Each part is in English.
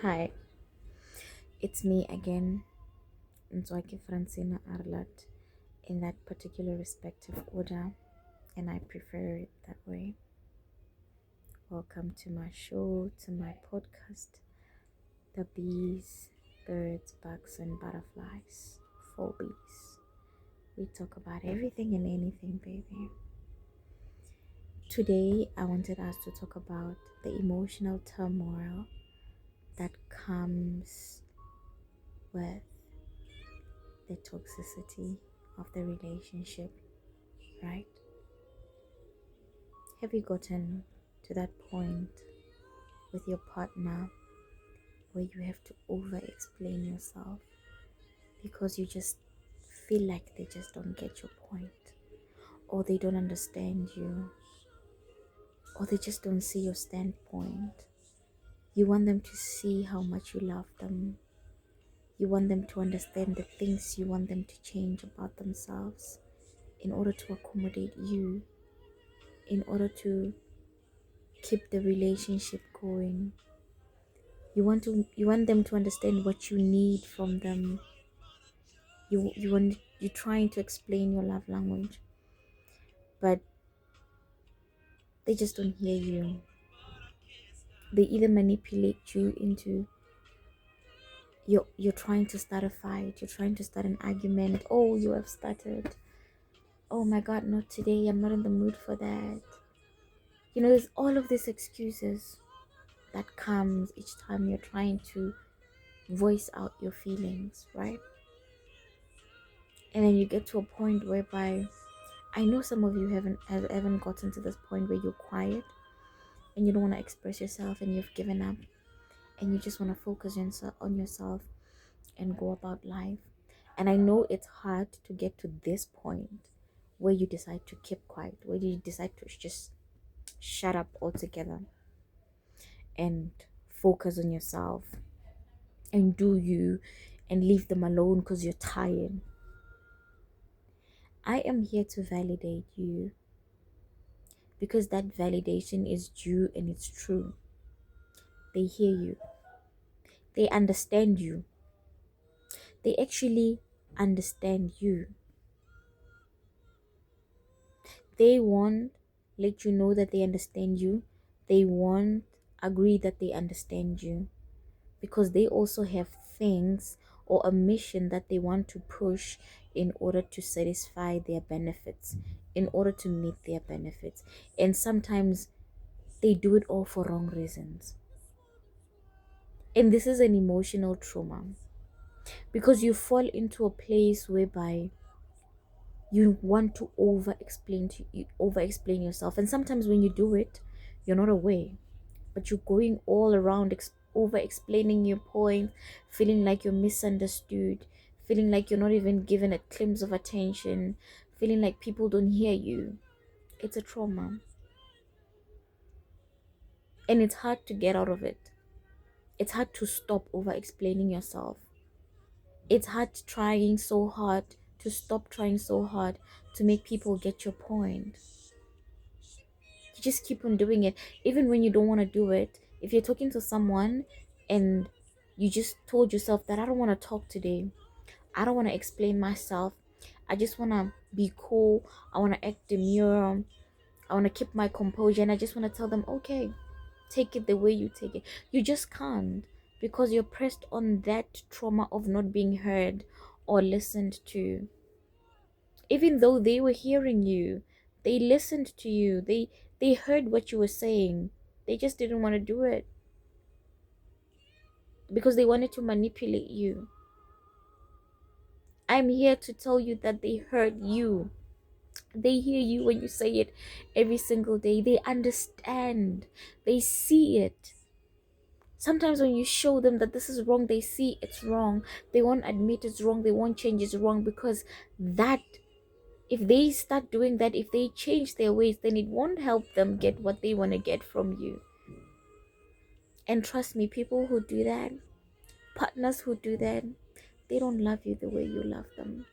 Hi, it's me again, Nzwaki Francina Arlat, in that particular respective order, and I prefer it that way. Welcome to my show, to my podcast, The Bees, Birds, Bugs, and Butterflies, 4 Bs. We talk about everything and anything, baby. Today, I wanted us to talk about the emotional turmoil that comes with the toxicity of the relationship, right? Have you gotten to that point with your partner where you have to over explain yourself because you just feel like they just don't get your point, or they don't understand you, or they just don't see your standpoint? You want them to see how much you love them. You want them to understand the things you want them to change about themselves in order to accommodate you, in order to keep the relationship going. You want them to understand what you need from them. You're trying to explain your love language, but they just don't hear you. They either manipulate you into you're trying to start a fight, you're trying to start an argument. Oh, you have started. Oh my god, not today, I'm not in the mood for that. There's all of these excuses that comes each time you're trying to voice out your feelings, right? And then you get to a point whereby I know some of you haven't gotten to this point where you're quiet and you don't want to express yourself and you've given up and you just want to focus on yourself and go about life. And I know it's hard to get to this point where you decide to keep quiet, where you decide to just shut up altogether and focus on yourself and do you and leave them alone because you're tired. I am here to validate you because that validation is due and it's true. They hear you, they understand you, they actually understand you. They won't let you know that they understand you, they won't agree that they understand you because they also have things or a mission that they want to push in order to satisfy their benefits, in order to meet their benefits. And sometimes they do it all for wrong reasons. And this is an emotional trauma because you fall into a place whereby you want to over explain yourself, and sometimes when you do it you're not aware, but you're going all around over explaining your point, feeling like you're misunderstood, feeling like you're not even given a glimpse of attention, feeling like people don't hear you. It's a trauma, and it's hard to get out of it. It's hard to stop over explaining yourself. It's hard trying so hard to stop trying so hard to make people get your point. You just keep on doing it even when you don't want to do it. If you're talking to someone and you just told yourself that I don't want to talk today, I don't want to explain myself, I just want to be cool, I want to act demure, I want to keep my composure, and I just want to tell them, okay, take it the way you take it. You just can't, because you're pressed on that trauma of not being heard or listened to. Even though they were hearing you, they listened to you, they heard what you were saying, they just didn't want to do it because they wanted to manipulate you. I'm here to tell you that they heard you. They hear you when you say it every single day. They understand, they see it. Sometimes when you show them that this is wrong, they see it's wrong, they won't admit it's wrong, they won't change it's wrong, because that, if they start doing that, if they change their ways, then it won't help them get what they want to get from you. And trust me, people who do that, partners who do that, they don't love you the way you love them.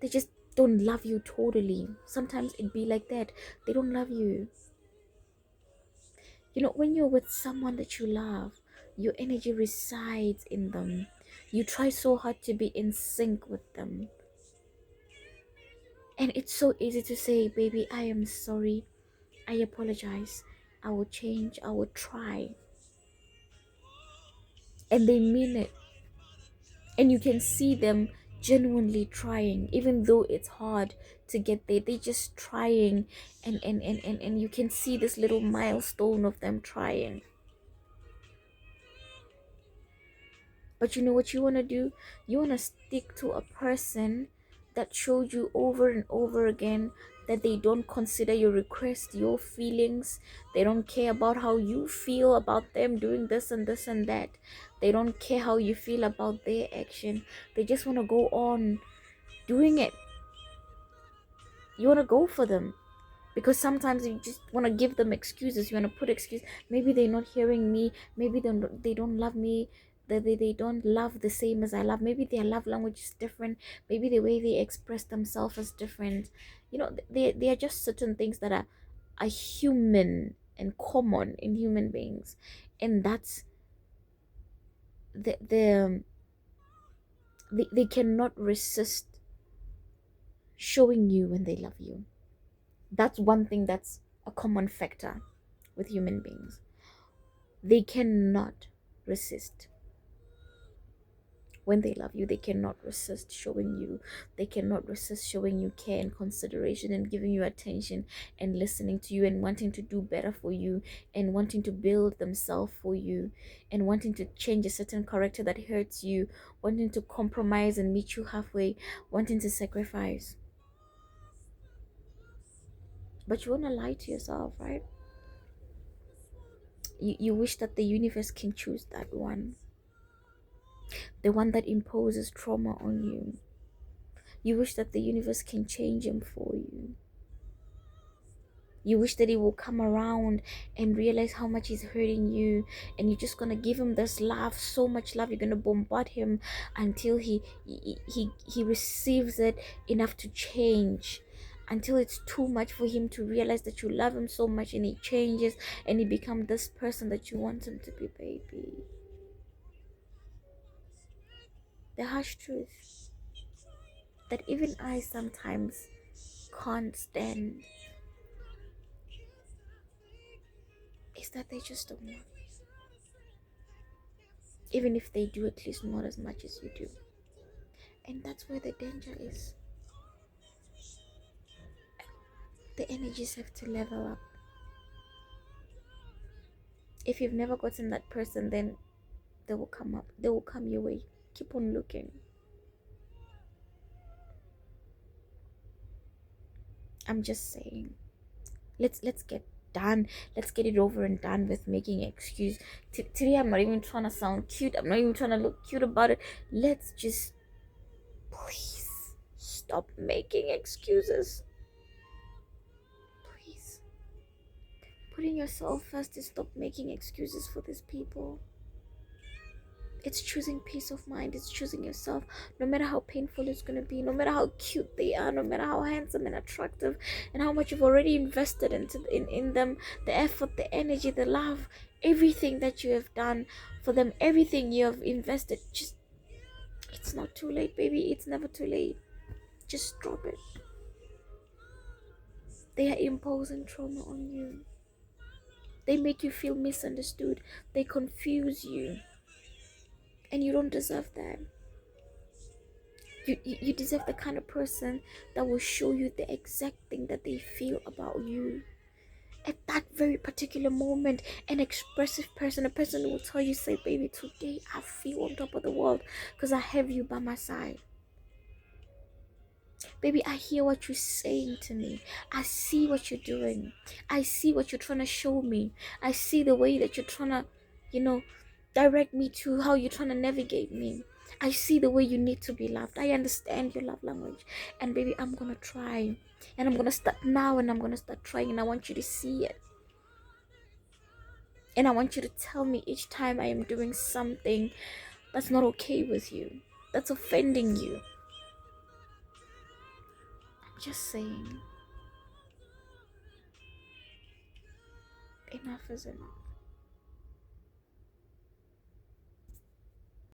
They just don't love you totally. Sometimes it be like that. They don't love you. When you're with someone that you love, Your energy resides in them. You try so hard to be in sync with them. And it's so easy to say, baby, I am sorry. I apologize. I will change. I will try. And they mean it. And you can see them genuinely trying, even though it's hard to get there. They just trying, and you can see this little milestone of them trying. But you know what you want to do? You want to stick to a person that showed you over and over again that they don't consider your request, your feelings. They don't care about how you feel about them doing this and this and that. They don't care how you feel about their action. They just want to go on doing it. You want to go for them, because sometimes you just want to give them excuses. You want to put excuse. Maybe they're not hearing me. Maybe they don't love me. They don't love the same as I love. Maybe their love language is different. Maybe the way they express themselves is different. They are just certain things that are human and common in human beings. And that's they cannot resist showing you when they love you. That's one thing that's a common factor with human beings. They cannot resist when they love you. They cannot resist showing you. They cannot resist showing you care and consideration and giving you attention and listening to you and wanting to do better for you and wanting to build themselves for you and wanting to change a certain character that hurts you, wanting to compromise and meet you halfway, wanting to sacrifice. But you want to lie to yourself, right? You wish that the universe can choose that one, the one that imposes trauma on you. You wish that the universe can change him for you. You wish that he will come around and realize how much he's hurting you, and you're just gonna give him this love, so much love. You're gonna bombard him until he receives it enough to change, until it's too much for him to realize that you love him so much, and he changes and he becomes this person that you want him to be, baby. The harsh truth that even I sometimes can't stand is that they just don't want. Even if they do, at least not as much as you do. And that's where the danger is. The energies have to level up. If you've never gotten that person, then they will come up. They will come your way. Keep on looking. I'm just saying. Let's get done. Let's get it over and done with making excuse. Today I'm not even trying to sound cute. I'm not even trying to look cute about it. Let's just please stop making excuses. Please. Putting yourself first is stop making excuses for these people. It's choosing peace of mind. It's choosing yourself, no matter how painful it's going to be, no matter how cute they are, no matter how handsome and attractive, and how much you've already invested in them, the effort, the energy, the love, everything that you have done for them, everything you have invested. Just, it's not too late, baby. It's never too late. Just drop it. They are imposing trauma on you. They make you feel misunderstood. They confuse you. And you don't deserve that. You deserve the kind of person that will show you the exact thing that they feel about you at that very particular moment. An expressive person, a person who will tell you, say, baby, today I feel on top of the world because I have you by my side. Baby, I hear what you're saying to me. I see what you're doing. I see what you're trying to show me. I see the way that you're trying to, direct me to how you're trying to navigate me. I see the way you need to be loved. I understand your love language. And baby, I'm going to try. And I'm going to start now, and I'm going to start trying. And I want you to see it. And I want you to tell me each time I am doing something that's not okay with you, that's offending you. I'm just saying, enough is enough.